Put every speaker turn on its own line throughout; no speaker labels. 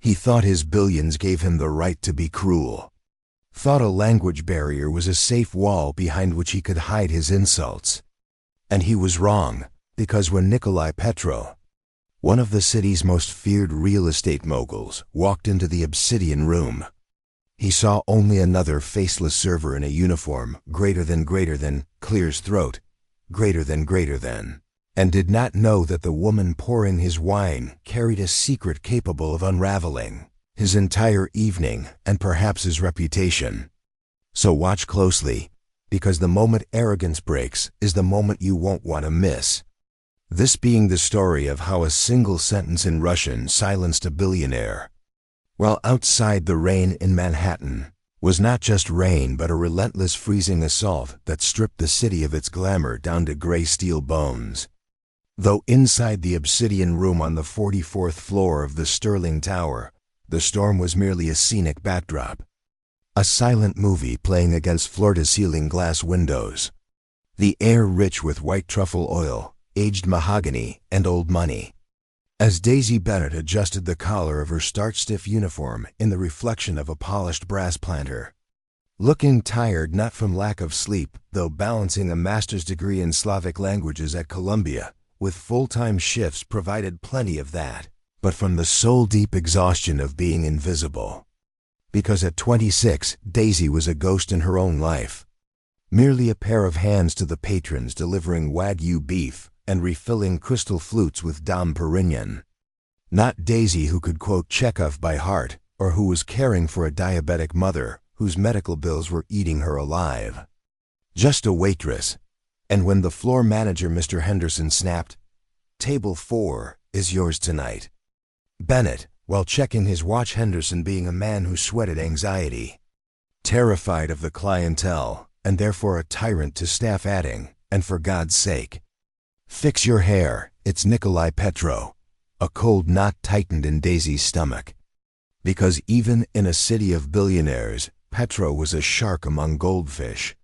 He thought his billions gave him the right to be cruel. Thought a language barrier was a safe wall behind which he could hide his insults. And he was wrong, because when Nikolai Petro, one of the city's most feared real estate moguls, walked into the Obsidian Room, he saw only another faceless server in a uniform greater than, clears throat, greater than, and did not know that the woman pouring his wine carried a secret capable of unraveling his entire evening and perhaps his reputation. So watch closely, because the moment arrogance breaks is the moment you won't want to miss. This being the story of how a single sentence in Russian silenced a billionaire. While outside, the rain in Manhattan was not just rain but a relentless freezing assault that stripped the city of its glamour down to gray steel bones. Though inside the Obsidian Room on the 44th floor of the Sterling Tower, the storm was merely a scenic backdrop. A silent movie playing against floor-to-ceiling glass windows. The air rich with white truffle oil, aged mahogany, and old money. As Daisy Bennett adjusted the collar of her starch-stiff uniform in the reflection of a polished brass planter. Looking tired not from lack of sleep, though balancing a master's degree in Slavic languages at Columbia, with full-time shifts provided plenty of that, but from the soul-deep exhaustion of being invisible. Because at 26, Daisy was a ghost in her own life. Merely a pair of hands to the patrons delivering Wagyu beef and refilling crystal flutes with Dom Perignon. Not Daisy who could quote Chekhov by heart, or who was caring for a diabetic mother whose medical bills were eating her alive. Just a waitress. And when the floor manager, Mr. Henderson, snapped, "Table 4 is yours tonight," Bennett, while checking his watch, Henderson being a man who sweated anxiety, terrified of the clientele, and therefore a tyrant to staff, adding, "And for God's sake, fix your hair, it's Nikolai Petro." A cold knot tightened in Daisy's stomach. Because even in a city of billionaires, Petro was a shark among goldfish.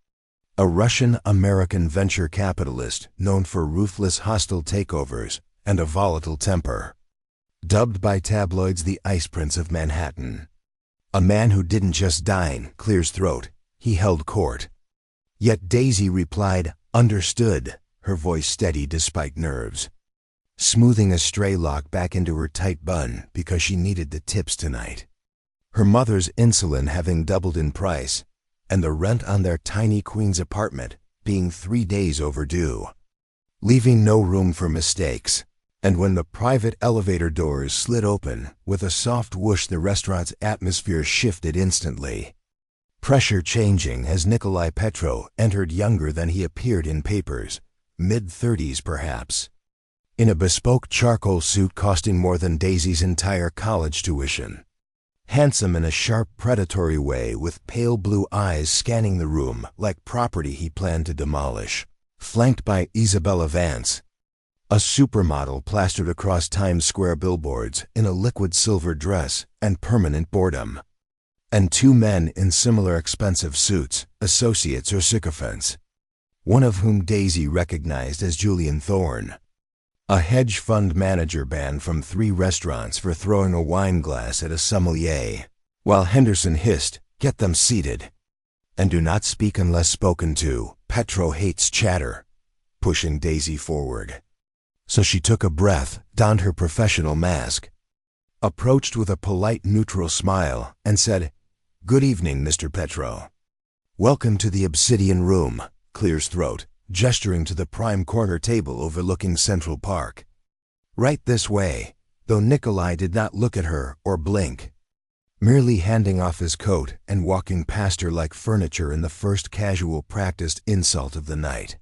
A Russian-American venture capitalist known for ruthless hostile takeovers and a volatile temper. Dubbed by tabloids the Ice Prince of Manhattan. A man who didn't just dine, clears throat, he held court. Yet Daisy replied, "Understood," her voice steady despite nerves. Smoothing a stray lock back into her tight bun because she needed the tips tonight. Her mother's insulin having doubled in price, and the rent on their tiny Queens apartment being 3 days overdue. Leaving no room for mistakes. And when the private elevator doors slid open, with a soft whoosh the restaurant's atmosphere shifted instantly. Pressure changing as Nikolai Petro entered, younger than he appeared in papers, mid-30s perhaps. In a bespoke charcoal suit costing more than Daisy's entire college tuition. Handsome in a sharp predatory way, with pale blue eyes scanning the room like property he planned to demolish. Flanked by Isabella Vance, a supermodel plastered across Times Square billboards in a liquid silver dress and permanent boredom. And 2 men in similar expensive suits, associates or sycophants. One of whom Daisy recognized as Julian Thorne. A hedge fund manager banned from 3 restaurants for throwing a wine glass at a sommelier, while Henderson hissed, "Get them seated. And do not speak unless spoken to. Petro hates chatter," pushing Daisy forward. So she took a breath, donned her professional mask, approached with a polite neutral smile, and said, "Good evening, Mr. Petro. Welcome to the Obsidian Room," clears throat, gesturing to the prime corner table overlooking Central Park. "Right this way," though Nikolai did not look at her or blink, merely handing off his coat and walking past her like furniture in the first casual practiced insult of the night.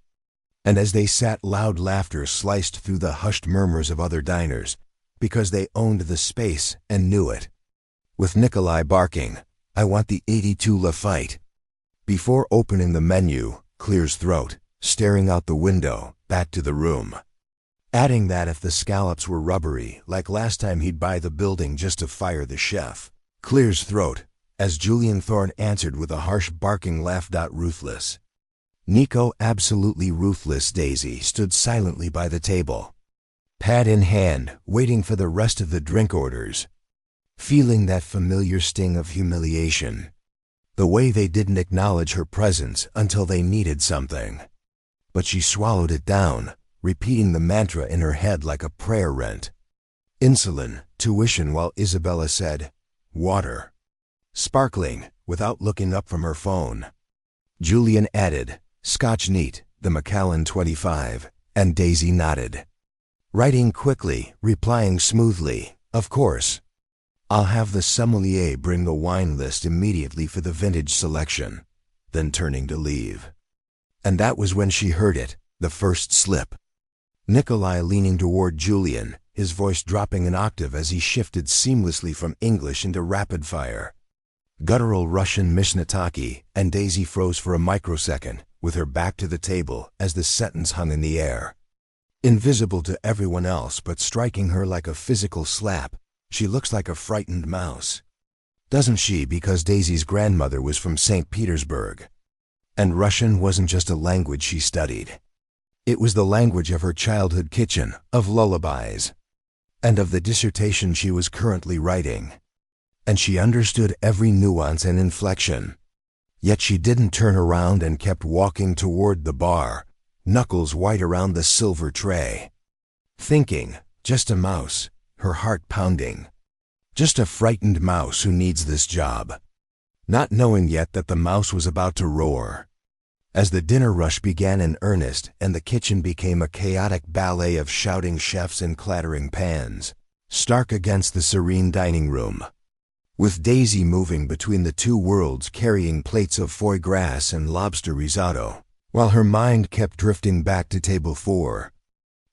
And as they sat, loud laughter sliced through the hushed murmurs of other diners, because they owned the space and knew it. With Nikolai barking, "I want the 82 Lafite," before opening the menu, clears throat, staring out the window, back to the room. Adding that if the scallops were rubbery, like last time, he'd buy the building just to fire the chef. Clears throat, as Julian Thorne answered with a harsh barking laugh. "Ruthless." Nico, absolutely ruthless. Daisy stood silently by the table, pad in hand, waiting for the rest of the drink orders. feeling that familiar sting of humiliation. The way they didn't acknowledge her presence until they needed something. But she swallowed it down, repeating the mantra in her head like a prayer rent. Insulin, tuition, while Isabella said, water. Sparkling, without looking up from her phone. Julian added, Scotch neat, the Macallan 25, and Daisy nodded. Writing quickly, replying smoothly, of course. I'll have the sommelier bring the wine list immediately for the vintage selection, then turning to leave. And that was when she heard it, the first slip. Nikolai leaning toward Julian, his voice dropping an octave as he shifted seamlessly from English into rapid fire. Guttural Russian Mishnataki, and Daisy froze for a microsecond, with her back to the table as the sentence hung in the air. Invisible to everyone else but striking her like a physical slap, she looks like a frightened mouse. Doesn't she, because Daisy's grandmother was from St. Petersburg. And Russian wasn't just a language she studied. It was the language of her childhood kitchen, of lullabies, and of the dissertation she was currently writing. And she understood every nuance and inflection. Yet she didn't turn around and kept walking toward the bar, knuckles white around the silver tray. Thinking, just a mouse, her heart pounding. Just a frightened mouse who needs this job. Not knowing yet that the mouse was about to roar. As the dinner rush began in earnest and the kitchen became a chaotic ballet of shouting chefs and clattering pans, stark against the serene dining room. With Daisy moving between the two worlds carrying plates of foie gras and lobster risotto, while her mind kept drifting back to table 4,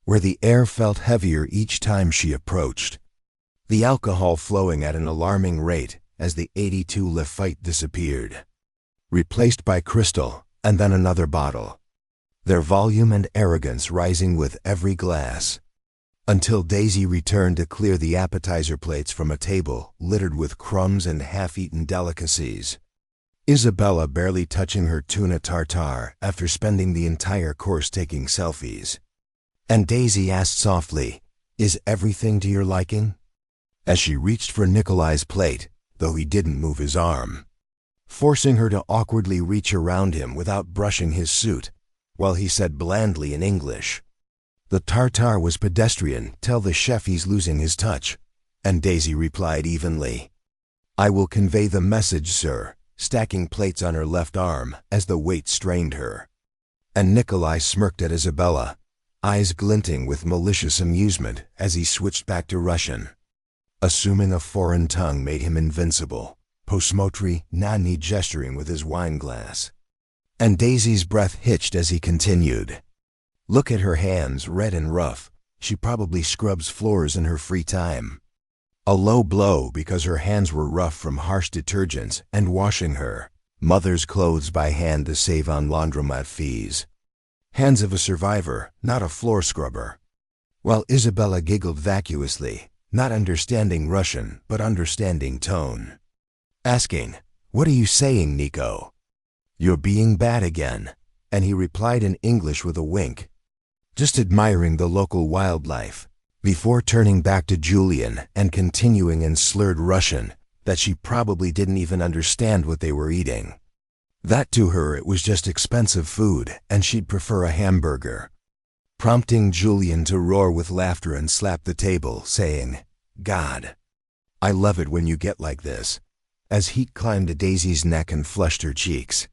where the air felt heavier each time she approached. The alcohol flowing at an alarming rate as the 82 Lafite disappeared. Replaced by crystal, and then another bottle. Their volume and arrogance rising with every glass. Until Daisy returned to clear the appetizer plates from a table littered with crumbs and half-eaten delicacies. Isabella barely touching her tuna tartare after spending the entire course taking selfies. And Daisy asked softly, "Is everything to your liking?" As she reached for Nikolai's plate, though he didn't move his arm, forcing her to awkwardly reach around him without brushing his suit, while he said blandly in English, "The tartare was pedestrian, tell the chef he's losing his touch," and Daisy replied evenly, "I will convey the message, sir," stacking plates on her left arm as the weight strained her. And Nikolai smirked at Isabella, eyes glinting with malicious amusement as he switched back to Russian. Assuming a foreign tongue made him invincible, posmotri nani gesturing with his wine glass. And Daisy's breath hitched as he continued. Look at her hands, red and rough. She probably scrubs floors in her free time. A low blow because her hands were rough from harsh detergents and washing her mother's clothes by hand to save on laundromat fees. Hands of a survivor, not a floor scrubber. While Isabella giggled vacuously, not understanding Russian but understanding tone. Asking, "What are you saying, Nico?" "You're being bad again," and he replied in English with a wink. Just admiring the local wildlife, before turning back to Julian and continuing in slurred Russian that she probably didn't even understand what they were eating. That to her it was just expensive food and she'd prefer a hamburger. Prompting Julian to roar with laughter and slap the table, saying, "God, I love it when you get like this," as heat climbed to Daisy's neck and flushed her cheeks.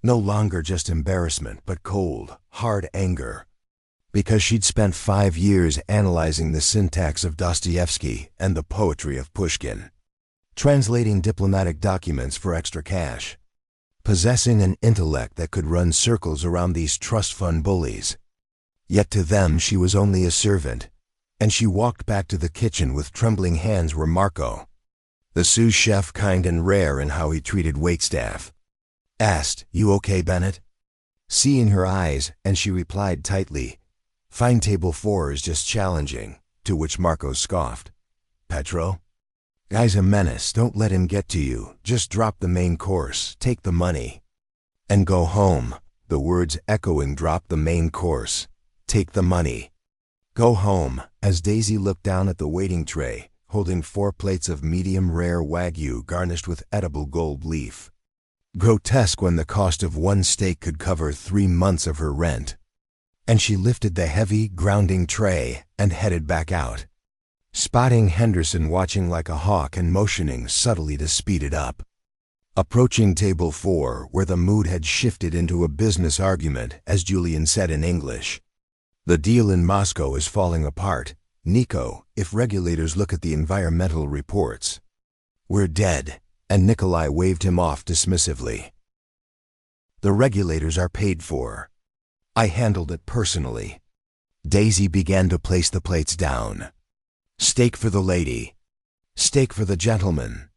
No longer just embarrassment but cold, hard anger. Because she'd spent 5 years analyzing the syntax of Dostoevsky and the poetry of Pushkin, translating diplomatic documents for extra cash, possessing an intellect that could run circles around these trust fund bullies. Yet to them she was only a servant, and she walked back to the kitchen with trembling hands where Marco, the sous chef, kind and rare in how he treated waitstaff, asked, "You okay, Bennett?" Seeing her eyes, and she replied tightly, "Fine, table 4 is just challenging," to which Marco scoffed, "Petro? Guy's a menace, don't let him get to you, just drop the main course, take the money, and go home," the words echoing, "drop the main course, take the money, go home," as Daisy looked down at the waiting tray, holding 4 plates of medium-rare Wagyu garnished with edible gold leaf. Grotesque when the cost of one steak could cover 3 months of her rent. And she lifted the heavy, grounding tray and headed back out, spotting Henderson watching like a hawk and motioning subtly to speed it up. Approaching table 4, where the mood had shifted into a business argument, as Julian said in English. The deal in Moscow is falling apart, Nico, if regulators look at the environmental reports. We're dead, and Nikolai waved him off dismissively. The regulators are paid for. I handled it personally. Daisy began to place the plates down. Steak for the lady. Steak for the gentleman.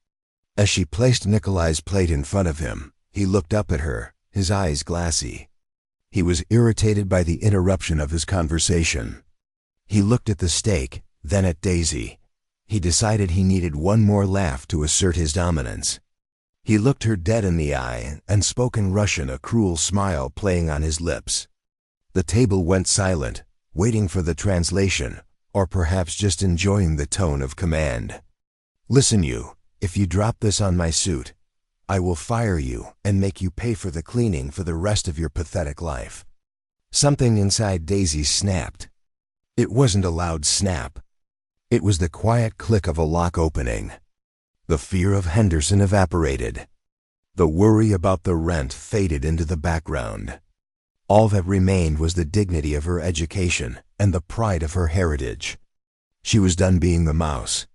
As she placed Nikolai's plate in front of him, he looked up at her, his eyes glassy. He was irritated by the interruption of his conversation. He looked at the steak, then at Daisy. He decided he needed one more laugh to assert his dominance. He looked her dead in the eye and spoke in Russian, a cruel smile playing on his lips. The table went silent, waiting for the translation, or perhaps just enjoying the tone of command. Listen you, if you drop this on my suit, I will fire you and make you pay for the cleaning for the rest of your pathetic life. Something inside Daisy snapped. It wasn't a loud snap. It was the quiet click of a lock opening. The fear of Henderson evaporated. The worry about the rent faded into the background. All that remained was the dignity of her education and the pride of her heritage. She was done being the mouse.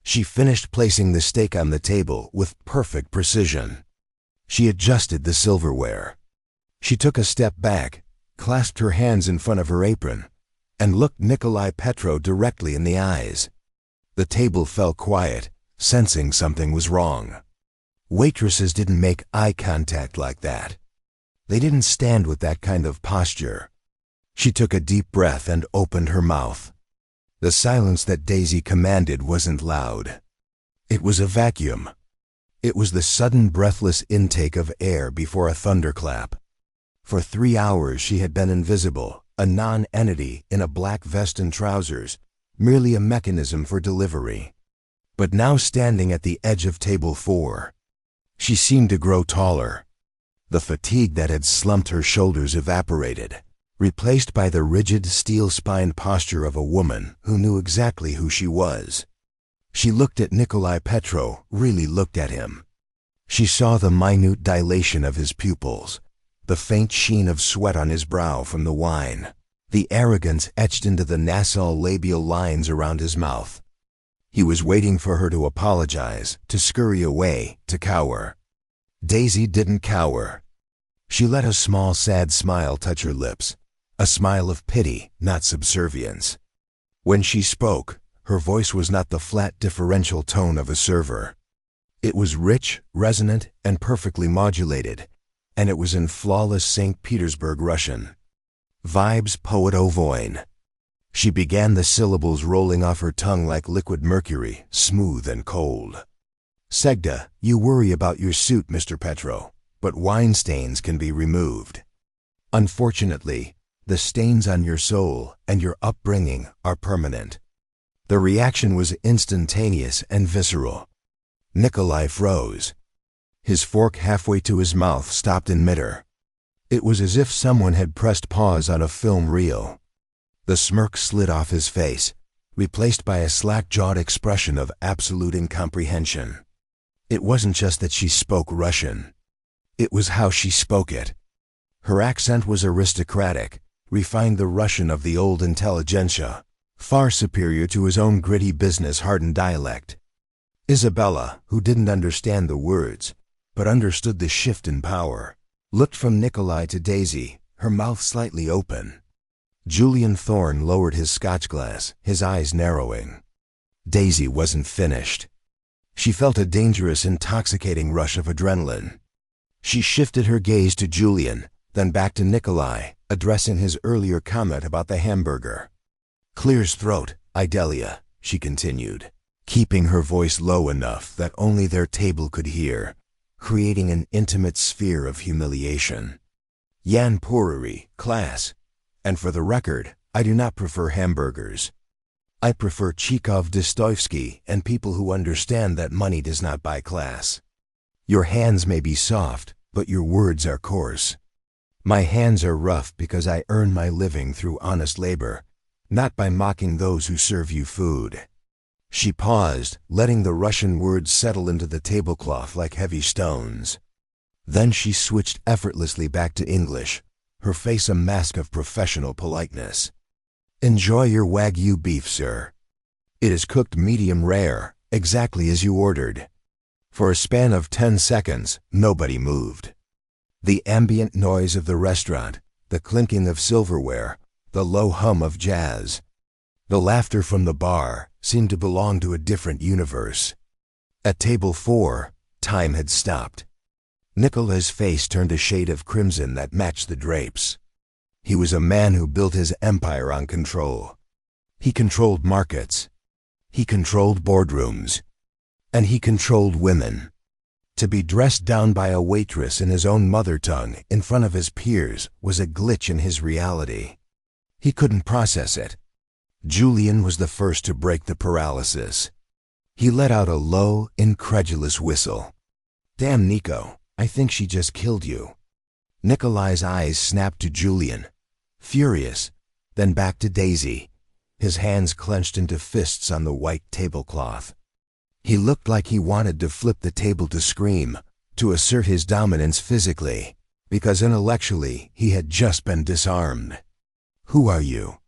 She finished placing the steak on the table with perfect precision. She adjusted the silverware. She took a step back, clasped her hands in front of her apron, and looked Nikolai Petro directly in the eyes. The table fell quiet, sensing something was wrong. Waitresses didn't make eye contact like that. They didn't stand with that kind of posture. She took a deep breath and opened her mouth. The silence that Daisy commanded wasn't loud. It was a vacuum. It was the sudden breathless intake of air before a thunderclap. For 3 hours she had been invisible, a non-entity in a black vest and trousers, merely a mechanism for delivery. But now standing at the edge of table 4, she seemed to grow taller. The fatigue that had slumped her shoulders evaporated, replaced by the rigid, steel-spined posture of a woman who knew exactly who she was. She looked at Nikolai Petro, really looked at him. She saw the minute dilation of his pupils, the faint sheen of sweat on his brow from the wine, the arrogance etched into the nasal labial lines around his mouth. He was waiting for her to apologize, to scurry away, to cower. Daisy didn't cower. She let a small, sad smile touch her lips, a smile of pity, not subservience. When she spoke, her voice was not the flat, differential tone of a server. It was rich, resonant, and perfectly modulated, and it was in flawless St. Petersburg Russian. Vibes poet ovoin. She began the syllables rolling off her tongue like liquid mercury, smooth and cold. Segda, you worry about your suit, Mr. Petro, but wine stains can be removed. Unfortunately, the stains on your soul and your upbringing are permanent. The reaction was instantaneous and visceral. Nikolai froze. His fork halfway to his mouth stopped in midair. It was as if someone had pressed pause on a film reel. The smirk slid off his face, replaced by a slack-jawed expression of absolute incomprehension. It wasn't just that she spoke Russian. It was how she spoke it. Her accent was aristocratic, refined the Russian of the old intelligentsia, far superior to his own gritty business-hardened dialect. Isabella, who didn't understand the words, but understood the shift in power, looked from Nikolai to Daisy, her mouth slightly open. Julian Thorne lowered his scotch glass, his eyes narrowing. Daisy wasn't finished. She felt a dangerous, intoxicating rush of adrenaline. She shifted her gaze to Julian, then back to Nikolai, addressing his earlier comment about the hamburger. Clear's throat, Idalia, she continued, keeping her voice low enough that only their table could hear, creating an intimate sphere of humiliation. Yan Puriri, class. And for the record, I do not prefer hamburgers. I prefer Chekhov, Dostoevsky, and people who understand that money does not buy class. Your hands may be soft, but your words are coarse. My hands are rough because I earn my living through honest labor, not by mocking those who serve you food." She paused, letting the Russian words settle into the tablecloth like heavy stones. Then she switched effortlessly back to English, her face a mask of professional politeness. "Enjoy your Wagyu beef, sir. It is cooked medium rare, exactly as you ordered." For a span of 10 seconds, nobody moved. The ambient noise of the restaurant, the clinking of silverware, the low hum of jazz, the laughter from the bar seemed to belong to a different universe. At table 4, time had stopped. Nikolai's face turned a shade of crimson that matched the drapes. He was a man who built his empire on control. He controlled markets. He controlled boardrooms. And he controlled women. To be dressed down by a waitress in his own mother tongue in front of his peers was a glitch in his reality. He couldn't process it. Julian was the first to break the paralysis. He let out a low, incredulous whistle. "Damn, Nico, I think she just killed you." Nikolai's eyes snapped to Julian, furious, then back to Daisy, his hands clenched into fists on the white tablecloth. He looked like he wanted to flip the table to scream, to assert his dominance physically, because intellectually he had just been disarmed. "Who are you?"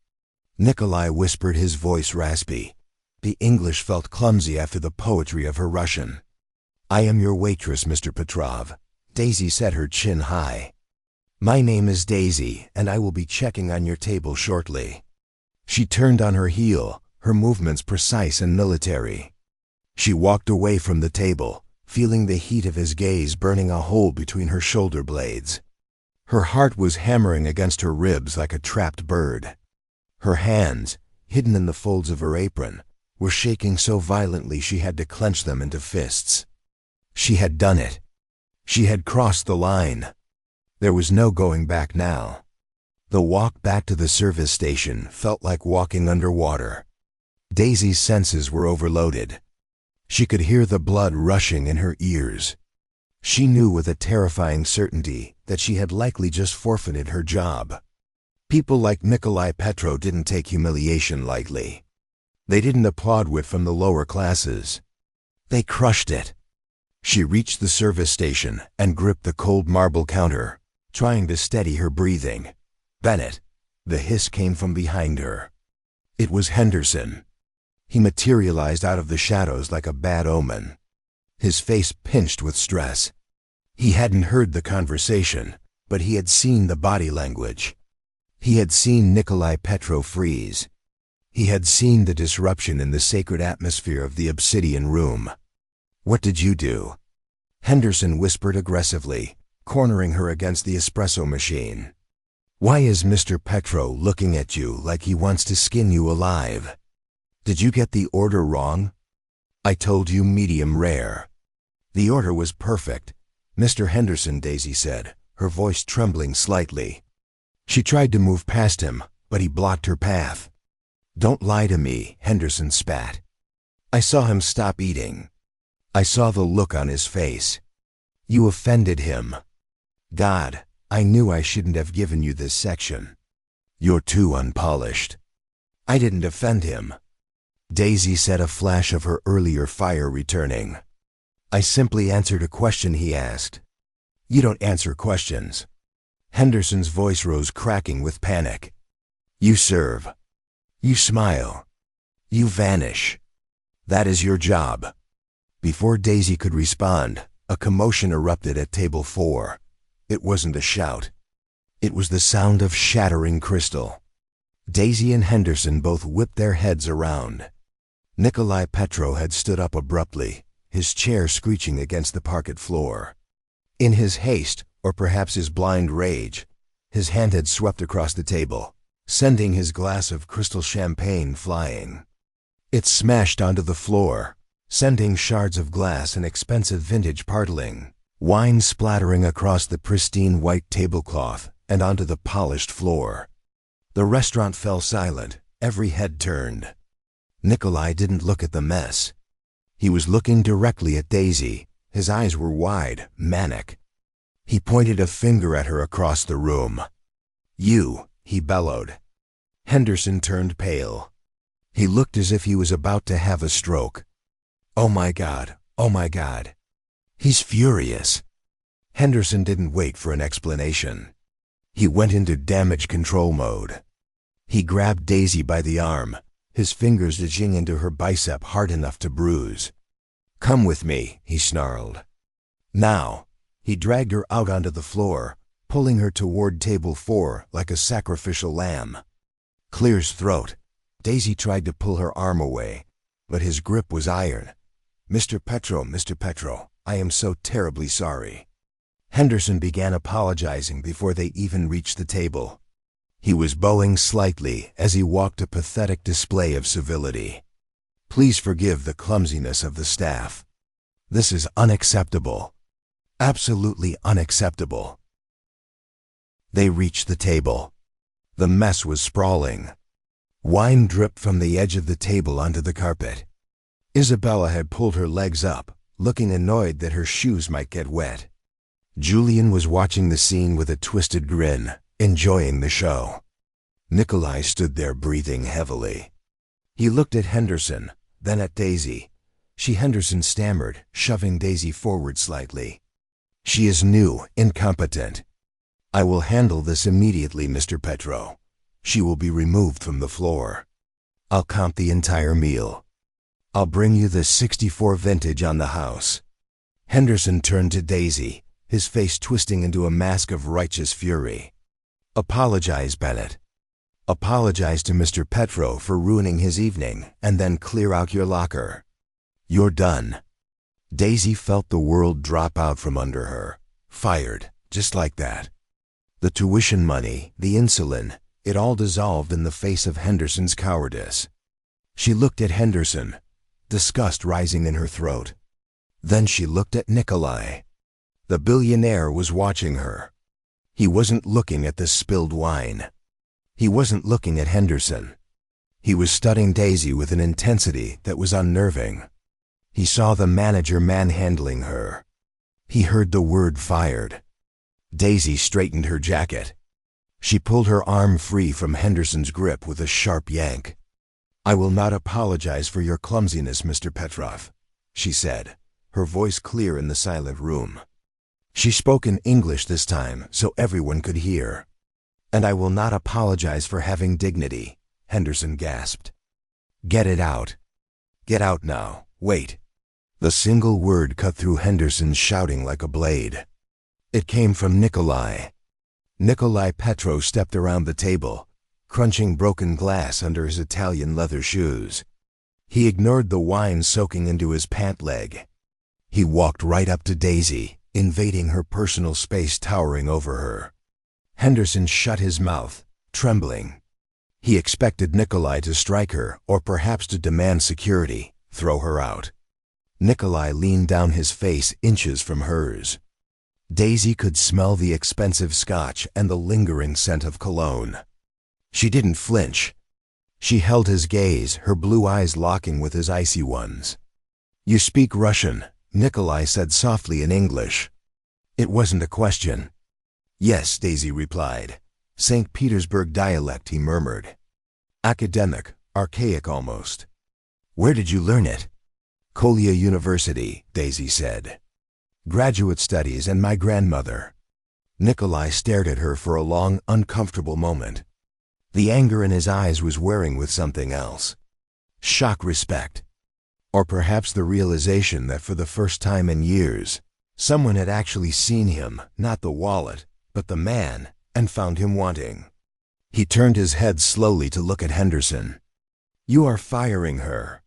Nikolai whispered, his voice raspy. The English felt clumsy after the poetry of her Russian. "I am your waitress, Mr. Petrov." Daisy set her chin high. "My name is Daisy, and I will be checking on your table shortly." She turned on her heel, her movements precise and military. She walked away from the table, feeling the heat of his gaze burning a hole between her shoulder blades. Her heart was hammering against her ribs like a trapped bird. Her hands, hidden in the folds of her apron, were shaking so violently she had to clench them into fists. She had done it. She had crossed the line. There was no going back now. The walk back to the service station felt like walking underwater. Daisy's senses were overloaded. She could hear the blood rushing in her ears. She knew with a terrifying certainty that she had likely just forfeited her job. People like Nikolai Petro didn't take humiliation lightly. They didn't applaud wit from the lower classes. They crushed it. She reached the service station and gripped the cold marble counter, trying to steady her breathing. "Bennett!" The hiss came from behind her. It was Henderson. He materialized out of the shadows like a bad omen. His face pinched with stress. He hadn't heard the conversation, but he had seen the body language. He had seen Nikolai Petro freeze. He had seen the disruption in the sacred atmosphere of the obsidian room. "What did you do?" Henderson whispered aggressively, cornering her against the espresso machine. "Why is Mr. Petro looking at you like he wants to skin you alive? Did you get the order wrong? I told you medium rare." "The order was perfect, Mr. Henderson," Daisy said, her voice trembling slightly. She tried to move past him, but he blocked her path. "Don't lie to me," Henderson spat. "I saw him stop eating. I saw the look on his face. You offended him. God, I knew I shouldn't have given you this section. You're too unpolished." "I didn't offend him." Daisy said, a flash of her earlier fire returning. "I simply answered a question he asked." "You don't answer questions." Henderson's voice rose, cracking with panic. "You serve. You smile. You vanish. That is your job." Before Daisy could respond, a commotion erupted at table 4. It wasn't a shout. It was the sound of shattering crystal. Daisy and Henderson both whipped their heads around. Nikolai Petro had stood up abruptly, his chair screeching against the parquet floor. In his haste, or perhaps his blind rage, his hand had swept across the table, sending his glass of crystal champagne flying. It smashed onto the floor, sending shards of glass and expensive vintage partling, wine splattering across the pristine white tablecloth and onto the polished floor. The restaurant fell silent, every head turned. Nikolai didn't look at the mess. He was looking directly at Daisy. His eyes were wide, manic. He pointed a finger at her across the room. "You," he bellowed. Henderson turned pale. He looked as if he was about to have a stroke. "Oh my God, oh my God." He's furious. Henderson didn't wait for an explanation. He went into damage control mode. He grabbed Daisy by the arm, his fingers itching into her bicep hard enough to bruise. "Come with me," he snarled. "Now." He dragged her out onto the floor, pulling her toward table 4 like a sacrificial lamb. Clear's throat. Daisy tried to pull her arm away, but his grip was iron. Mr. Petro, I am so terribly sorry." Henderson began apologizing before they even reached the table. He was bowing slightly as he walked, a pathetic display of civility. "Please forgive the clumsiness of the staff. This is unacceptable. Absolutely unacceptable." They reached the table. The mess was sprawling. Wine dripped from the edge of the table onto the carpet. Isabella had pulled her legs up, looking annoyed that her shoes might get wet. Julian was watching the scene with a twisted grin, enjoying the show. Nikolai stood there breathing heavily. He looked at Henderson, then at Daisy. Henderson stammered, shoving Daisy forward slightly. "She is new, incompetent. I will handle this immediately, Mr. Petro. She will be removed from the floor. I'll count the entire meal. I'll bring you the '64 vintage on the house." Henderson turned to Daisy, his face twisting into a mask of righteous fury. "Apologize, Bennett. Apologize to Mr. Petro for ruining his evening, and then clear out your locker. You're done." Daisy felt the world drop out from under her. Fired, just like that. The tuition money, the insulin, it all dissolved in the face of Henderson's cowardice. She looked at Henderson, disgust rising in her throat. Then she looked at Nikolai. The billionaire was watching her. He wasn't looking at the spilled wine. He wasn't looking at Henderson. He was studying Daisy with an intensity that was unnerving. He saw the manager manhandling her. He heard the word "fired." Daisy straightened her jacket. She pulled her arm free from Henderson's grip with a sharp yank. "I will not apologize for your clumsiness, Mr. Petrov," she said, her voice clear in the silent room. She spoke in English this time so everyone could hear. "And I will not apologize for having dignity," Henderson gasped. "Get it out. Get out now. Wait." The single word cut through Henderson's shouting like a blade. It came from Nikolai. Nikolai Petro stepped around the table, crunching broken glass under his Italian leather shoes. He ignored the wine soaking into his pant leg. He walked right up to Daisy, invading her personal space, towering over her. Henderson shut his mouth, trembling. He expected Nikolai to strike her, or perhaps to demand security, throw her out. Nikolai leaned down, his face inches from hers. Daisy could smell the expensive scotch and the lingering scent of cologne. She didn't flinch. She held his gaze, her blue eyes locking with his icy ones. "You speak Russian," Nikolai said softly in English. It wasn't a question. "Yes," Daisy replied. "St. Petersburg dialect," he murmured. "Academic, archaic almost." "Where did you learn it?" "Kolia University," Daisy said. "Graduate studies and my grandmother." Nikolai stared at her for a long, uncomfortable moment. The anger in his eyes was wearing with something else. Shock, respect. Or perhaps the realization that for the first time in years, someone had actually seen him, not the wallet, but the man, and found him wanting. He turned his head slowly to look at Henderson. "You are firing her?"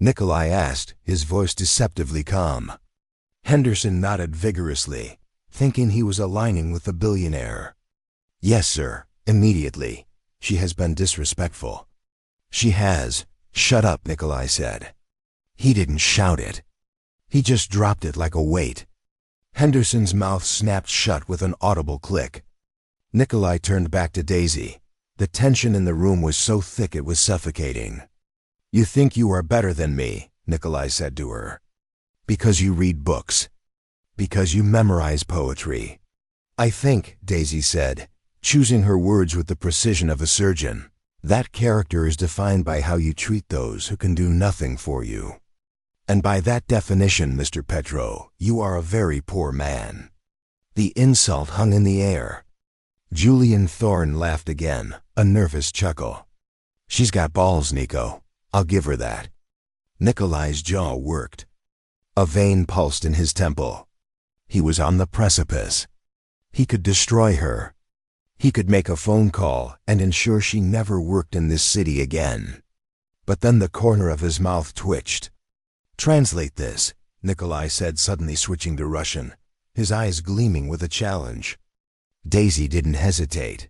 Nikolai asked, his voice deceptively calm. Henderson nodded vigorously, thinking he was aligning with the billionaire. "Yes, sir, immediately. She has been disrespectful." "She has." "Shut up," Nikolai said. He didn't shout it. He just dropped it like a weight. Henderson's mouth snapped shut with an audible click. Nikolai turned back to Daisy. The tension in the room was so thick it was suffocating. You think you are better than me, Nikolai said to her. Because you read books. Because you memorize poetry. I think, Daisy said, choosing her words with the precision of a surgeon, that character is defined by how you treat those who can do nothing for you. And by that definition, Mr. Petro, you are a very poor man. The insult hung in the air. Julian Thorne laughed again, a nervous chuckle. She's got balls, Nico. I'll give her that. Nikolai's jaw worked. A vein pulsed in his temple. He was on the precipice. He could destroy her. He could make a phone call and ensure she never worked in this city again. But then the corner of his mouth twitched. Translate this, Nikolai said, suddenly switching to Russian, his eyes gleaming with a challenge. Daisy didn't hesitate.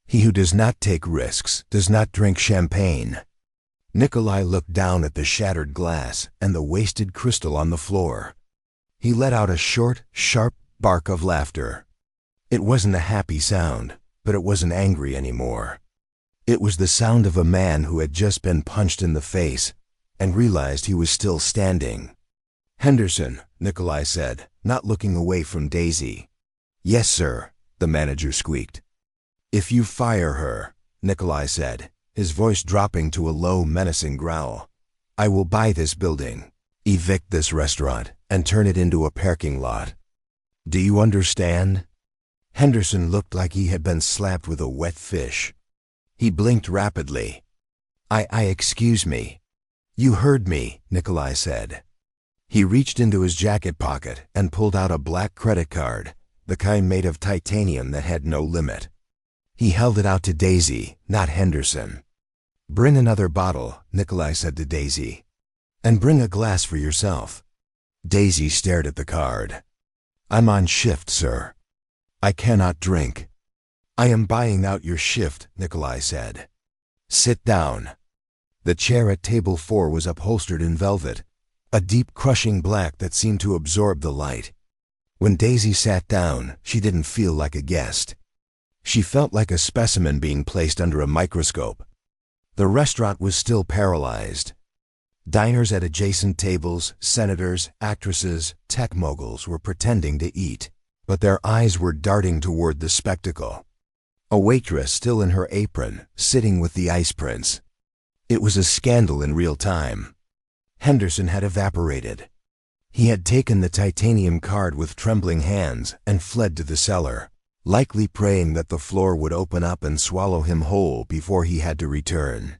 He who does not take risks does not drink champagne. Nikolai looked down at the shattered glass and the wasted crystal on the floor. He let out a short, sharp bark of laughter. It wasn't a happy sound, but it wasn't angry anymore. It was the sound of a man who had just been punched in the face and realized he was still standing. Henderson, Nikolai said, not looking away from Daisy. Yes, sir, the manager squeaked. If you fire her, Nikolai said, his voice dropping to a low, menacing growl, I will buy this building, evict this restaurant, and turn it into a parking lot. Do you understand? Henderson looked like he had been slapped with a wet fish. He blinked rapidly. Excuse me. You heard me, Nikolai said. He reached into his jacket pocket and pulled out a black credit card, the kind made of titanium that had no limit. He held it out to Daisy, not Henderson. Bring another bottle, Nikolai said to Daisy. And bring a glass for yourself. Daisy stared at the card. I'm on shift, sir. I cannot drink. I am buying out your shift, Nikolai said. Sit down. The chair at table 4 was upholstered in velvet, a deep crushing black that seemed to absorb the light. When Daisy sat down, she didn't feel like a guest. She felt like a specimen being placed under a microscope. The restaurant was still paralyzed. Diners at adjacent tables, senators, actresses, tech moguls were pretending to eat, but their eyes were darting toward the spectacle. A waitress still in her apron, sitting with the ice prince. It was a scandal in real time. Henderson had evaporated. He had taken the titanium card with trembling hands and fled to the cellar, likely praying that the floor would open up and swallow him whole before he had to return.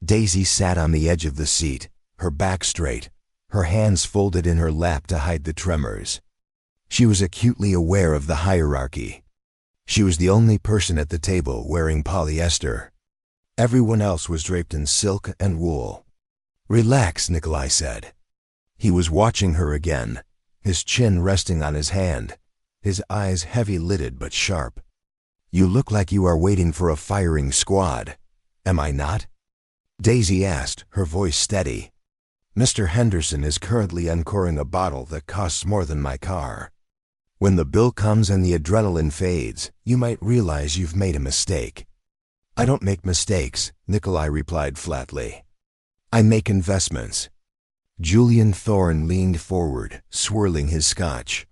Daisy sat on the edge of the seat, her back straight, her hands folded in her lap to hide the tremors. She was acutely aware of the hierarchy. She was the only person at the table wearing polyester. Everyone else was draped in silk and wool. Relax, Nikolai said. He was watching her again, his chin resting on his hand, his eyes heavy-lidded but sharp. You look like you are waiting for a firing squad. Am I not? Daisy asked, her voice steady. Mr. Henderson is currently uncorking a bottle that costs more than my car. When the bill comes and the adrenaline fades, you might realize you've made a mistake. I don't make mistakes, Nikolai replied flatly. I make investments. Julian Thorne leaned forward, swirling his scotch.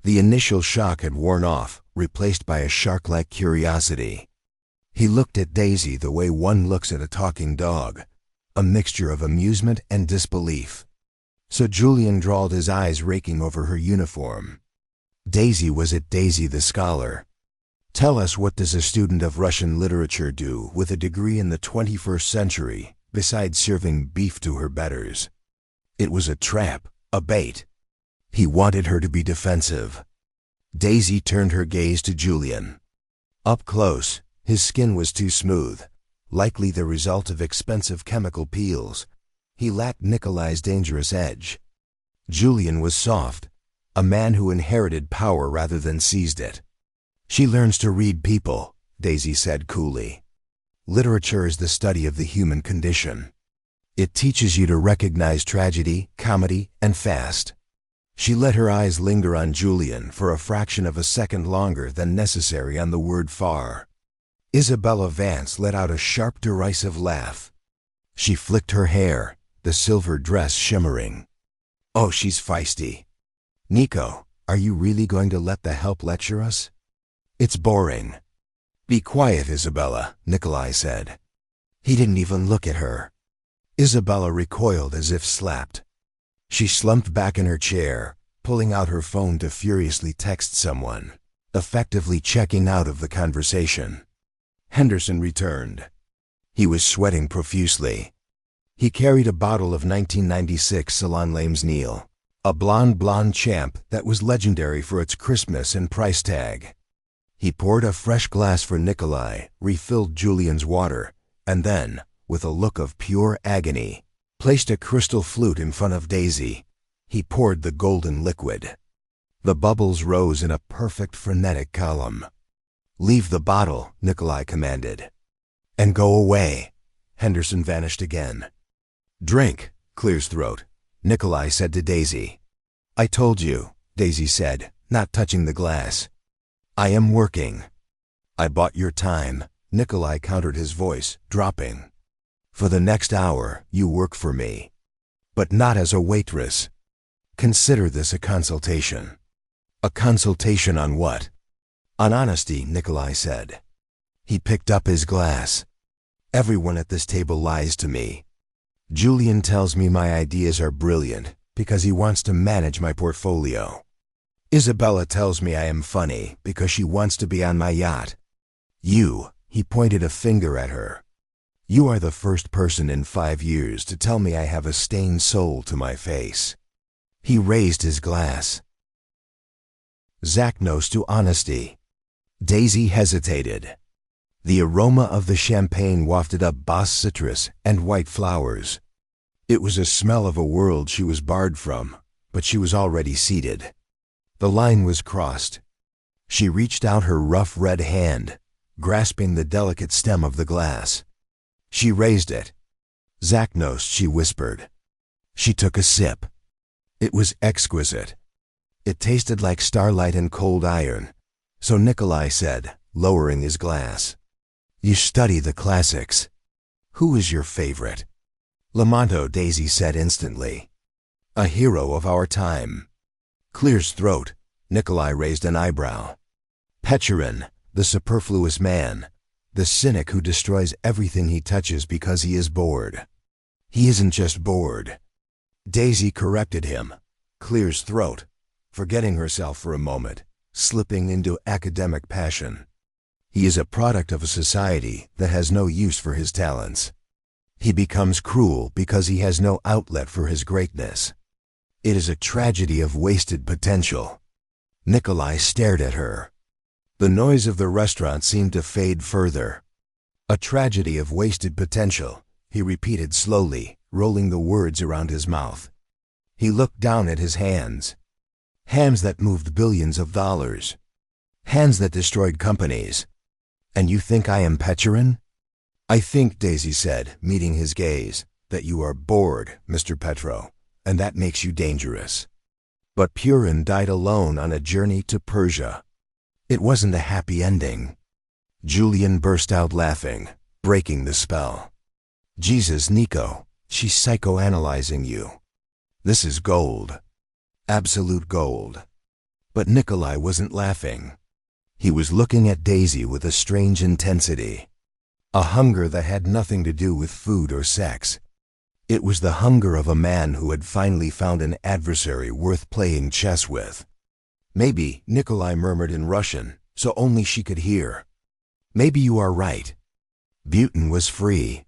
The initial shock had worn off, replaced by a shark-like curiosity. He looked at Daisy the way one looks at a talking dog, a mixture of amusement and disbelief. So Julian drawled, his eyes raking over her uniform. Daisy was it Daisy the scholar? Tell us, what does a student of Russian literature do with a degree in the 21st century, besides serving beef to her betters? It was a trap, a bait. He wanted her to be defensive. Daisy turned her gaze to Julian. Up close, his skin was too smooth, likely the result of expensive chemical peels. He lacked Nikolai's dangerous edge. Julian was soft, a man who inherited power rather than seized it. She learns to read people, Daisy said coolly. Literature is the study of the human condition. It teaches you to recognize tragedy, comedy, and fast. She let her eyes linger on Julian for a fraction of a second longer than necessary on the word far. Isabella Vance let out a sharp, derisive laugh. She flicked her hair, the silver dress shimmering. Oh, she's feisty. Nico, are you really going to let the help lecture us? It's boring. Be quiet, Isabella, Nikolai said. He didn't even look at her. Isabella recoiled as if slapped. She slumped back in her chair, pulling out her phone to furiously text someone, effectively checking out of the conversation. Henderson returned. He was sweating profusely. He carried a bottle of 1996 Salon Lames Neal, a blonde champ that was legendary for its crispness and price tag. He poured a fresh glass for Nikolai, refilled Julian's water, and then, with a look of pure agony, placed a crystal flute in front of Daisy. He poured the golden liquid. The bubbles rose in a perfect frenetic column. Leave the bottle, Nikolai commanded. And go away. Henderson vanished again. Drink, clears throat, Nikolai said to Daisy. I told you, Daisy said, not touching the glass. I am working. I bought your time, Nikolai countered, his voice dropping. For the next hour, you work for me. But not as a waitress. Consider this a consultation. A consultation on what? On honesty, Nikolai said. He picked up his glass. Everyone at this table lies to me. Julian tells me my ideas are brilliant because he wants to manage my portfolio. Isabella tells me I am funny because she wants to be on my yacht. You, he pointed a finger at her. You are the first person in 5 years to tell me I have a stained soul to my face. He raised his glass. Zaknos to honesty. Daisy hesitated. The aroma of the champagne wafted up Boss citrus and white flowers. It was a smell of a world she was barred from, but she was already seated. The line was crossed. She reached out her rough red hand, grasping the delicate stem of the glass. She raised it. Zaknos, she whispered. She took a sip. It was exquisite. It tasted like starlight and cold iron. So Nikolai said, lowering his glass. You study the classics. Who is your favorite? Lamonto, Daisy said instantly. A hero of our time. Clear's throat. Nikolai raised an eyebrow. Pechorin, the superfluous man. The cynic who destroys everything he touches because he is bored. He isn't just bored. Daisy corrected him. Clear's throat, forgetting herself for a moment, slipping into academic passion. He is a product of a society that has no use for his talents. He becomes cruel because he has no outlet for his greatness. It is a tragedy of wasted potential. Nikolai stared at her. The noise of the restaurant seemed to fade further. A tragedy of wasted potential, he repeated slowly, rolling the words around his mouth. He looked down at his hands. Hands that moved billions of dollars. Hands that destroyed companies. And you think I am Pechorin? I think, Daisy said, meeting his gaze, that you are bored, Mr. Petro, and that makes you dangerous. But Purin died alone on a journey to Persia. It wasn't a happy ending. Julian burst out laughing, breaking the spell. Jesus, Nico, she's psychoanalyzing you. This is gold. Absolute gold. But Nikolai wasn't laughing. He was looking at Daisy with a strange intensity. A hunger that had nothing to do with food or sex. It was the hunger of a man who had finally found an adversary worth playing chess with. Maybe, Nikolai murmured in Russian, so only she could hear. Maybe you are right. Butin was free.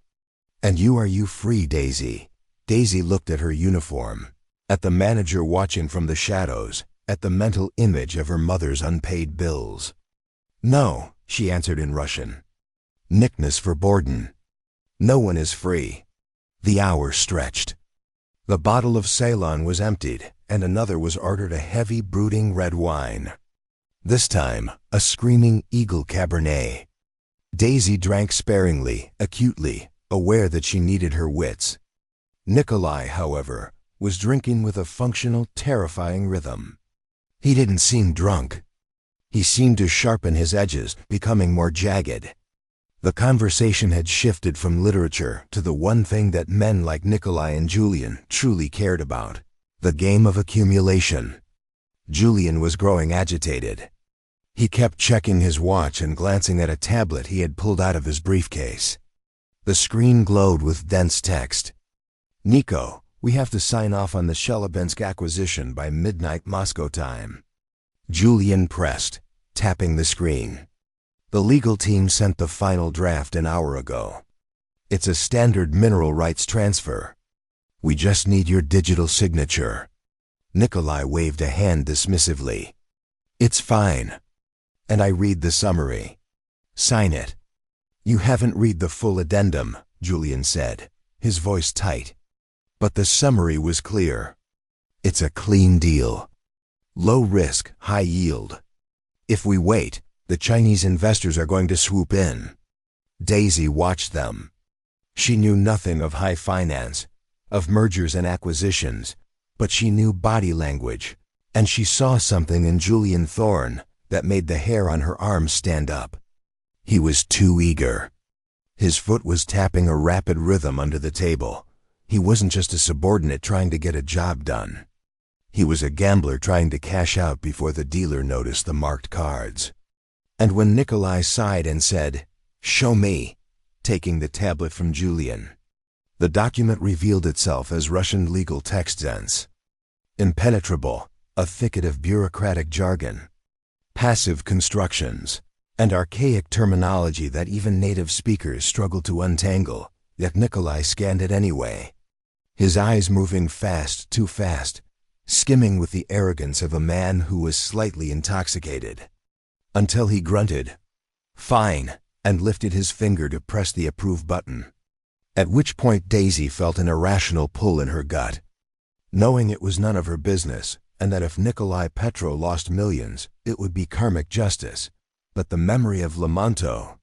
And you free, Daisy? Daisy looked at her uniform, at the manager watching from the shadows, at the mental image of her mother's unpaid bills. No, she answered in Russian. Nickness verboten. No one is free. The hour stretched. The bottle of Ceylon was emptied, and another was ordered, a heavy, brooding red wine. This time, a screaming Eagle Cabernet. Daisy drank sparingly, acutely, aware that she needed her wits. Nikolai, however, was drinking with a functional, terrifying rhythm. He didn't seem drunk. He seemed to sharpen his edges, becoming more jagged. The conversation had shifted from literature to the one thing that men like Nikolai and Julian truly cared about: the game of accumulation. Julian was growing agitated. He kept checking his watch and glancing at a tablet he had pulled out of his briefcase. The screen glowed with dense text. "Nico, we have to sign off on the Chelyabinsk acquisition by midnight Moscow time." Julian pressed, tapping the screen. "The legal team sent the final draft an hour ago. It's a standard mineral rights transfer. We just need your digital signature." Nikolai waved a hand dismissively. "It's fine. And I read the summary. Sign it." "You haven't read the full addendum," Julian said, his voice tight. But the summary was clear. It's a clean deal. Low risk, high yield. If we wait, the Chinese investors are going to swoop in. Daisy watched them. She knew nothing of high finance, of mergers and acquisitions, but she knew body language, and she saw something in Julian Thorne that made the hair on her arms stand up. He was too eager. His foot was tapping a rapid rhythm under the table. He wasn't just a subordinate trying to get a job done. He was a gambler trying to cash out before the dealer noticed the marked cards. And when Nikolai sighed and said, "Show me," taking the tablet from Julian, the document revealed itself as Russian legal textsense. Impenetrable, a thicket of bureaucratic jargon, passive constructions, and archaic terminology that even native speakers struggled to untangle, yet Nikolai scanned it anyway. His eyes moving fast, too fast, skimming with the arrogance of a man who was slightly intoxicated. Until he grunted, "Fine," and lifted his finger to press the approve button. At which point Daisy felt an irrational pull in her gut. Knowing it was none of her business, and that if Nikolai Petro lost millions, it would be karmic justice. But the memory of Lamonto,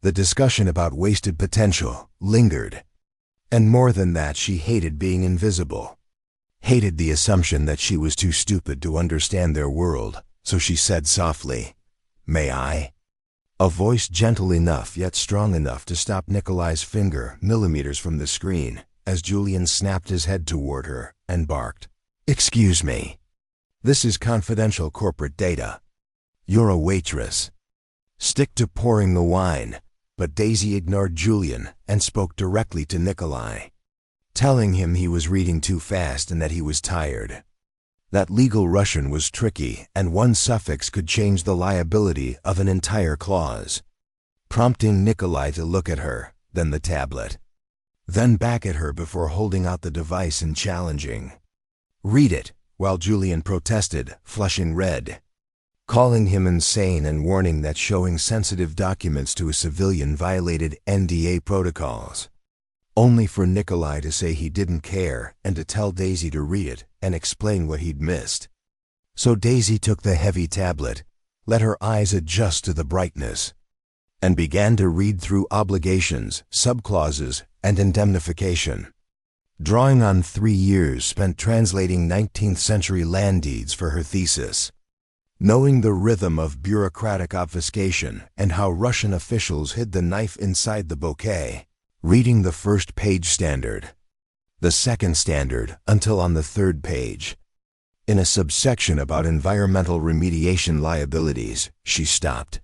the discussion about wasted potential, lingered. And more than that, she hated being invisible. Hated the assumption that she was too stupid to understand their world, so she said softly, "May I?" A voice gentle enough yet strong enough to stop Nikolai's finger millimeters from the screen as Julian snapped his head toward her and barked, "Excuse me. This is confidential corporate data. You're a waitress. Stick to pouring the wine." But Daisy ignored Julian and spoke directly to Nikolai, telling him he was reading too fast and that he was tired. That legal Russian was tricky, and one suffix could change the liability of an entire clause, prompting Nikolai to look at her, then the tablet, then back at her before holding out the device and challenging, "Read it," while Julian protested, flushing red, calling him insane and warning that showing sensitive documents to a civilian violated NDA protocols. Only for Nikolai to say he didn't care and to tell Daisy to read it and explain what he'd missed. So Daisy took the heavy tablet, let her eyes adjust to the brightness, and began to read through obligations, subclauses, and indemnification, drawing on 3 years spent translating 19th century land deeds for her thesis. Knowing the rhythm of bureaucratic obfuscation and how Russian officials hid the knife inside the bouquet, reading the first page standard, the second standard until on the third page. In a subsection about environmental remediation liabilities, she stopped,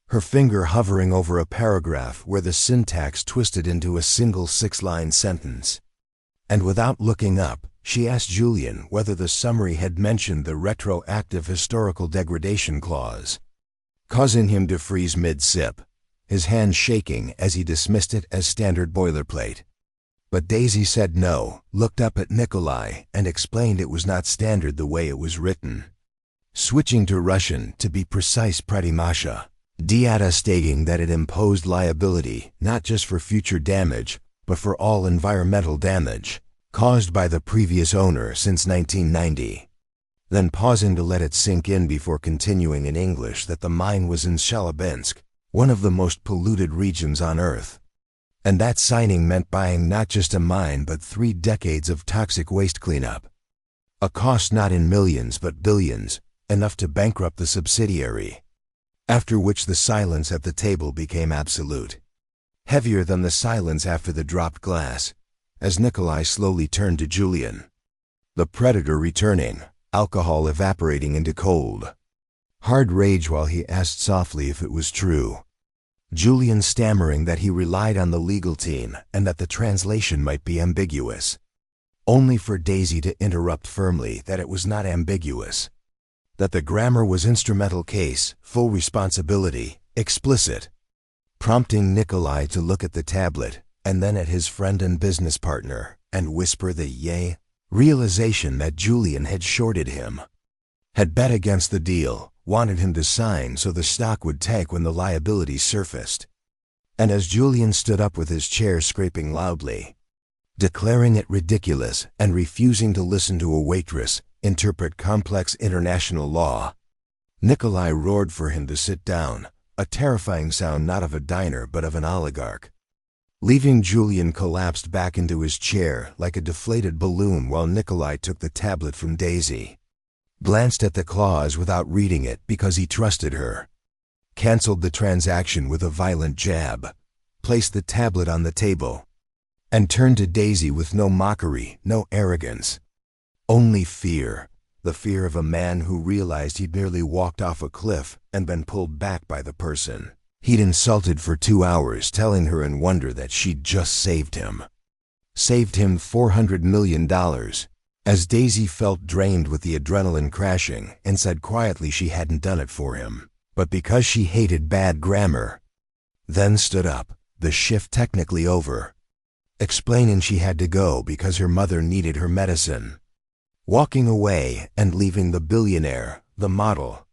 her finger hovering over a paragraph where the syntax twisted into a single 6-line sentence. And without looking up, she asked Julian whether the summary had mentioned the retroactive historical degradation clause, causing him to freeze mid-sip, his hand shaking as he dismissed it as standard boilerplate. But Daisy said no, looked up at Nikolai, and explained it was not standard the way it was written. Switching to Russian, to be precise, Pratimasha, Diata stating that it imposed liability not just for future damage, but for all environmental damage caused by the previous owner since 1990. Then pausing to let it sink in before continuing in English that the mine was in Chelyabinsk, one of the most polluted regions on Earth. And that signing meant buying not just a mine but 3 decades of toxic waste cleanup. A cost not in millions but billions, enough to bankrupt the subsidiary. After which the silence at the table became absolute. heavier than the silence after the dropped glass, as Nikolai slowly turned to Julian. The predator returning, alcohol evaporating into cold. Hard rage while he asked softly if it was true. Julian stammering that he relied on the legal team and that the translation might be ambiguous. Only for Daisy to interrupt firmly that it was not ambiguous. That the grammar was instrumental case, full responsibility, explicit. Prompting Nikolai to look at the tablet and then at his friend and business partner and whisper the realization that Julian had shorted him. Had bet against the deal, wanted him to sign so the stock would tank when the liabilities surfaced. And as Julian stood up with his chair scraping loudly, declaring it ridiculous and refusing to listen to a waitress interpret complex international law, Nikolai roared for him to sit down, a terrifying sound not of a diner but of an oligarch. Leaving Julian collapsed back into his chair like a deflated balloon while Nikolai took the tablet from Daisy. Glanced at the clause without reading it because he trusted her. Cancelled the transaction with a violent jab. Placed the tablet on the table. And turned to Daisy with no mockery, no arrogance. Only fear. The fear of a man who realized he'd merely walked off a cliff and been pulled back by the person he'd insulted for 2 hours, telling her in wonder that she'd just saved him. Saved him $400 million. As Daisy felt drained with the adrenaline crashing and said quietly she hadn't done it for him, but because she hated bad grammar. Then stood up, the shift technically over. Explaining she had to go because her mother needed her medicine. Walking away and leaving the billionaire, the model,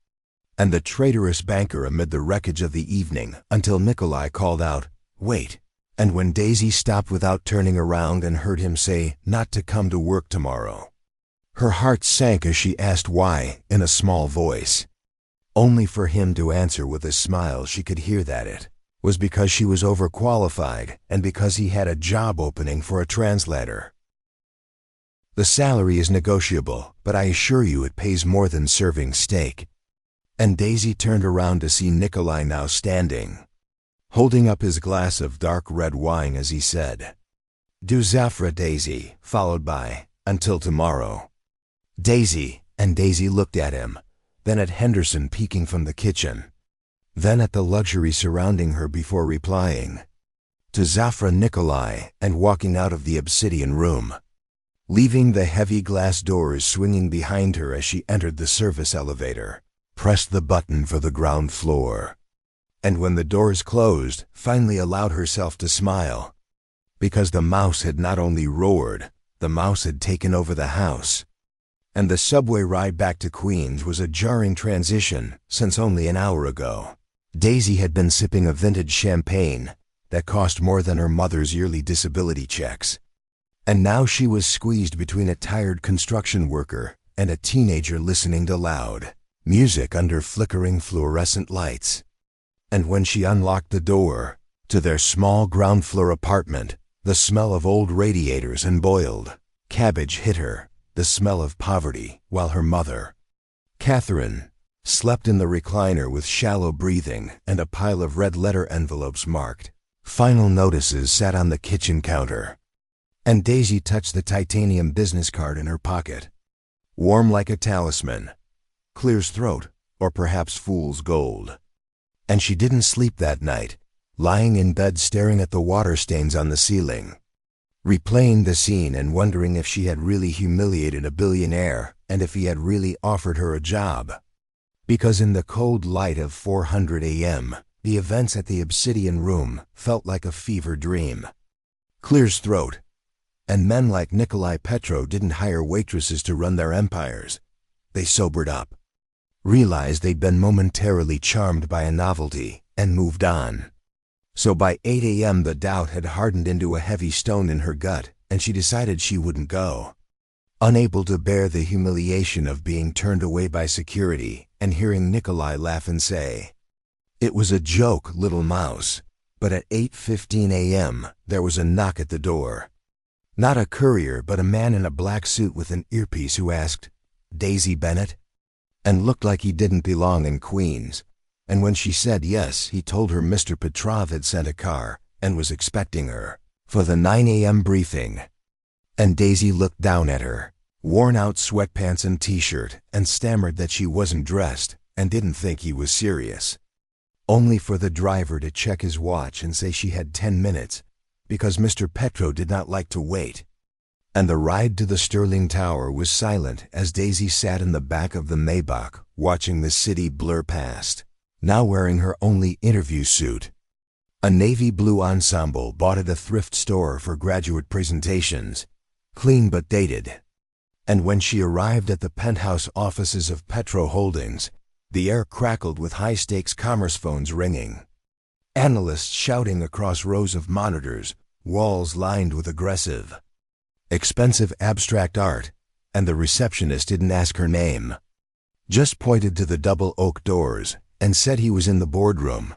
and the traitorous banker amid the wreckage of the evening until Nikolai called out, "Wait." And when Daisy stopped without turning around and heard him say not to come to work tomorrow, her heart sank as she asked why in a small voice. Only for him to answer with a smile she could hear that it was because she was overqualified and because he had a job opening for a translator. The salary is negotiable, but I assure you it pays more than serving steak. And Daisy turned around to see Nikolai now standing, holding up his glass of dark red wine as he said, "Du Zafra, Daisy," followed by, "Until tomorrow." Daisy, and Daisy looked at him, then at Henderson peeking from the kitchen, then at the luxury surrounding her before replying, "To Zafra, Nikolai," and walking out of the obsidian room, leaving the heavy glass doors swinging behind her as she entered the service elevator, pressed the button for the ground floor. And when the doors closed, finally allowed herself to smile. Because the mouse had not only roared, the mouse had taken over the house. And the subway ride back to Queens was a jarring transition, since only an hour ago, Daisy had been sipping a vintage champagne that cost more than her mother's yearly disability checks. And now she was squeezed between a tired construction worker and a teenager listening to loud music under flickering fluorescent lights. And when she unlocked the door to their small ground floor apartment, the smell of old radiators and boiled cabbage hit her, the smell of poverty, while her mother, Catherine, slept in the recliner with shallow breathing and a pile of red letter envelopes marked "Final Notices" sat on the kitchen counter. And Daisy touched the titanium business card in her pocket. Warm like a talisman, clears throat, or perhaps fool's gold. And she didn't sleep that night, lying in bed staring at the water stains on the ceiling, replaying the scene and wondering if she had really humiliated a billionaire and if he had really offered her a job. Because in the cold light of 400 a.m., the events at the Obsidian Room felt like a fever dream. Clears throat. And men like Nikolai Petro didn't hire waitresses to run their empires. They sobered up, realized they'd been momentarily charmed by a novelty, and moved on. So by 8 a.m. the doubt had hardened into a heavy stone in her gut, and she decided she wouldn't go. Unable to bear the humiliation of being turned away by security and hearing Nikolai laugh and say, "It was a joke, little mouse." But at 8:15 a.m. there was a knock at the door. Not a courier, but a man in a black suit with an earpiece who asked, "Daisy Bennett?" and looked like he didn't belong in Queens. And when she said yes, he told her Mr. Petrov had sent a car and was expecting her for the 9 a.m. briefing. And Daisy looked down at her, worn-out sweatpants and t-shirt, and stammered that she wasn't dressed and didn't think he was serious. Only for the driver to check his watch and say she had 10 minutes, because Mr. Petro did not like to wait. And the ride to the Sterling Tower was silent as Daisy sat in the back of the Maybach, watching the city blur past, now wearing her only interview suit. A navy blue ensemble bought at a thrift store for graduate presentations, clean but dated. And when she arrived at the penthouse offices of Petro Holdings, the air crackled with high-stakes commerce phones ringing. Analysts shouting across rows of monitors, walls lined with aggressive, expensive abstract art, and the receptionist didn't ask her name. Just pointed to the double oak doors and said he was in the boardroom.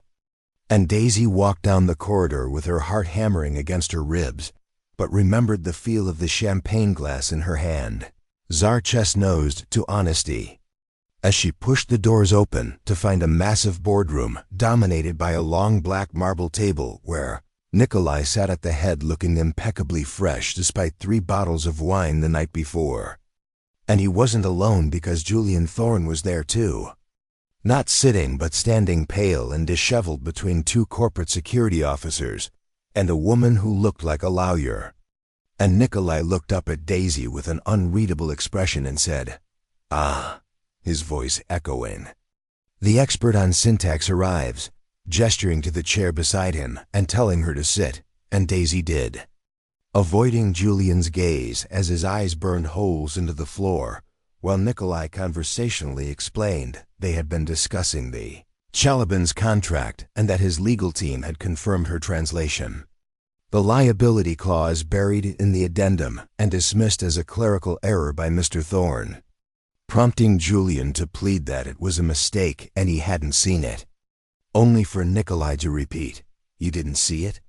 And Daisy walked down the corridor with her heart hammering against her ribs, but remembered the feel of the champagne glass in her hand, czar chest-nosed to honesty. As she pushed the doors open to find a massive boardroom dominated by a long black marble table where Nikolai sat at the head looking impeccably fresh despite 3 bottles of wine the night before. And he wasn't alone because Julian Thorne was there too. Not sitting but standing pale and disheveled between 2 corporate security officers and a woman who looked like a lawyer. And Nikolai looked up at Daisy with an unreadable expression and said, "Ah," his voice echoing. The expert on syntax arrives, gesturing to the chair beside him and telling her to sit, and Daisy did, avoiding Julian's gaze as his eyes burned holes into the floor, while Nikolai conversationally explained they had been discussing the Chalabin's contract and that his legal team had confirmed her translation. The liability clause buried in the addendum and dismissed as a clerical error by Mr. Thorne, prompting Julian to plead that it was a mistake and he hadn't seen it, only for Nikolai to repeat, "You didn't see it?"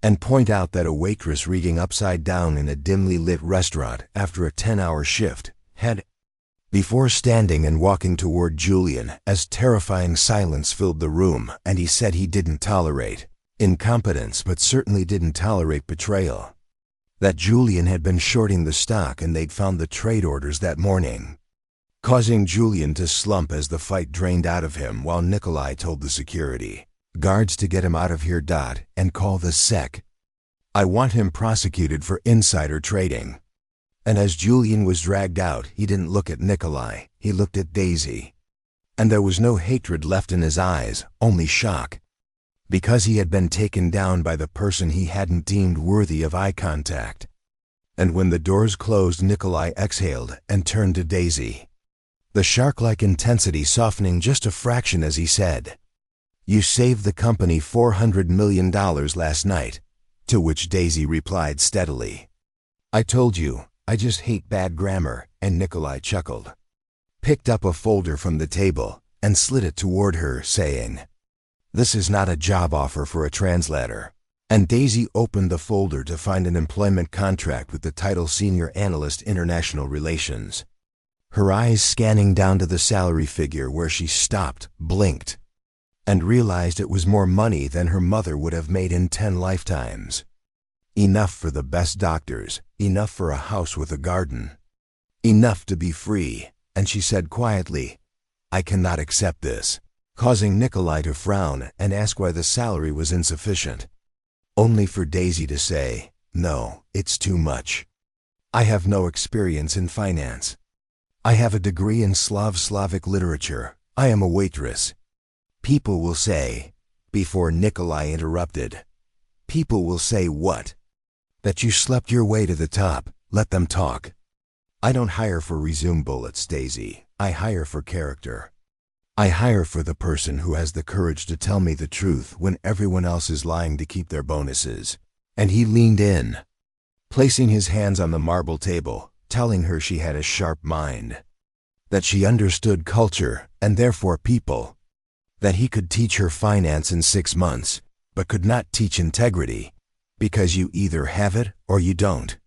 and point out that a waitress reading upside down in a dimly lit restaurant after a 10-hour shift had, before standing and walking toward Julian as terrifying silence filled the room, and he said he didn't tolerate incompetence but certainly didn't tolerate betrayal. That Julian had been shorting the stock and they'd found the trade orders that morning, causing Julian to slump as the fight drained out of him while Nikolai told the security guards to get him out of here and call the sec. "I want him prosecuted for insider trading." And as Julian was dragged out, he didn't look at Nikolai, he looked at Daisy. And there was no hatred left in his eyes, only shock, because he had been taken down by the person he hadn't deemed worthy of eye contact. And when the doors closed, Nikolai exhaled and turned to Daisy, the shark-like intensity softening just a fraction as he said, "You saved the company $400 million last night," to which Daisy replied steadily, "I told you, I just hate bad grammar," and Nikolai chuckled, picked up a folder from the table, and slid it toward her, saying, "This is not a job offer for a translator." And Daisy opened the folder to find an employment contract with the title Senior Analyst International Relations. Her eyes scanning down to the salary figure where she stopped, blinked, and realized it was more money than her mother would have made in 10 lifetimes. Enough for the best doctors, enough for a house with a garden, enough to be free, and she said quietly, "I cannot accept this," causing Nikolai to frown and ask why the salary was insufficient, only for Daisy to say, "No, it's too much. I have no experience in finance. I have a degree in Slavic literature. I am a waitress." "People will say," before Nikolai interrupted, "people will say what? That you slept your way to the top. Let them talk. I don't hire for resume bullets, Daisy. I hire for character. I hire for the person who has the courage to tell me the truth when everyone else is lying to keep their bonuses." And he leaned in, placing his hands on the marble table, telling her she had a sharp mind, that she understood culture and therefore people, that he could teach her finance in 6 months, but could not teach integrity, because you either have it or you don't.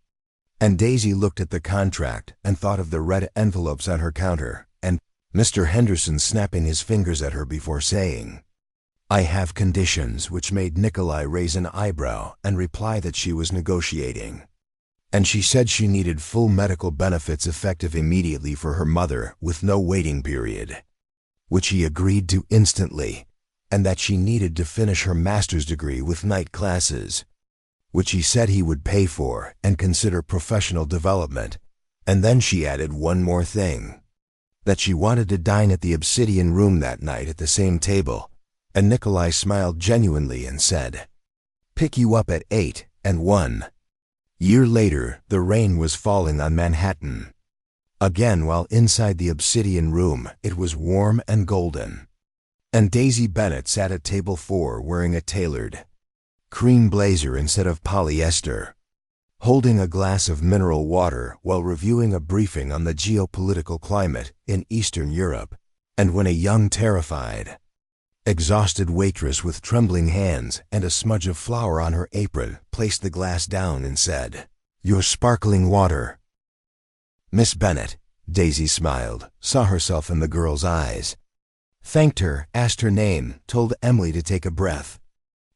And Daisy looked at the contract and thought of the red envelopes on her counter, and Mr. Henderson snapping his fingers at her before saying, "I have conditions," which made Nikolai raise an eyebrow and reply that she was negotiating. And she said she needed full medical benefits effective immediately for her mother with no waiting period, which he agreed to instantly, and that she needed to finish her master's degree with night classes, which he said he would pay for and consider professional development. And then she added one more thing, that she wanted to dine at the Obsidian Room that night at the same table, and Nikolai smiled genuinely and said, "Pick you up at 8 and 1. Year later, the rain was falling on Manhattan. Again, while inside the Obsidian Room, it was warm and golden. And Daisy Bennett sat at table 4 wearing a tailored cream blazer instead of polyester, holding a glass of mineral water while reviewing a briefing on the geopolitical climate in Eastern Europe. And when a young, terrified, exhausted waitress with trembling hands and a smudge of flour on her apron placed the glass down and said, "Your sparkling water." Miss Bennett, Daisy smiled, saw herself in the girl's eyes, thanked her, asked her name, told Emily to take a breath,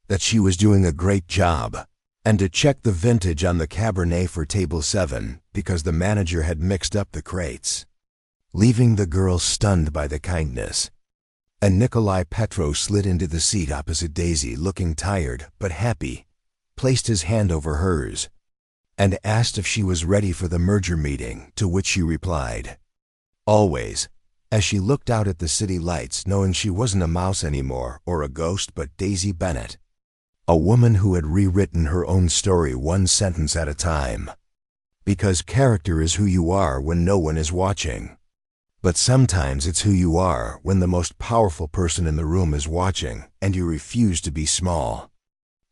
that she was doing a great job, and to check the vintage on the Cabernet for table 7 because the manager had mixed up the crates, leaving the girl stunned by the kindness. And Nikolai Petro slid into the seat opposite Daisy, looking tired but happy, placed his hand over hers, and asked if she was ready for the merger meeting, to which she replied, "Always," as she looked out at the city lights, knowing she wasn't a mouse anymore or a ghost but Daisy Bennett, a woman who had rewritten her own story one sentence at a time. Because character is who you are when no one is watching. But sometimes it's who you are when the most powerful person in the room is watching and you refuse to be small.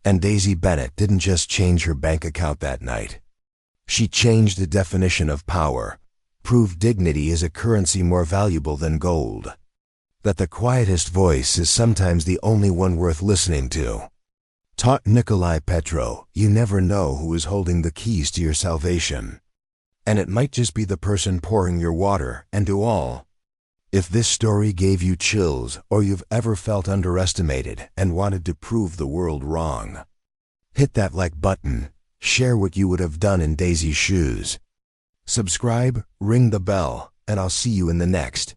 And Daisy Bennett didn't just change her bank account that night. She changed the definition of power, proved dignity is a currency more valuable than gold, that the quietest voice is sometimes the only one worth listening to. Taught Nikolai Petro, you never know who is holding the keys to your salvation. And it might just be the person pouring your water, and to all. If this story gave you chills or you've ever felt underestimated and wanted to prove the world wrong, hit that like button, share what you would have done in Daisy's shoes. Subscribe, ring the bell, and I'll see you in the next.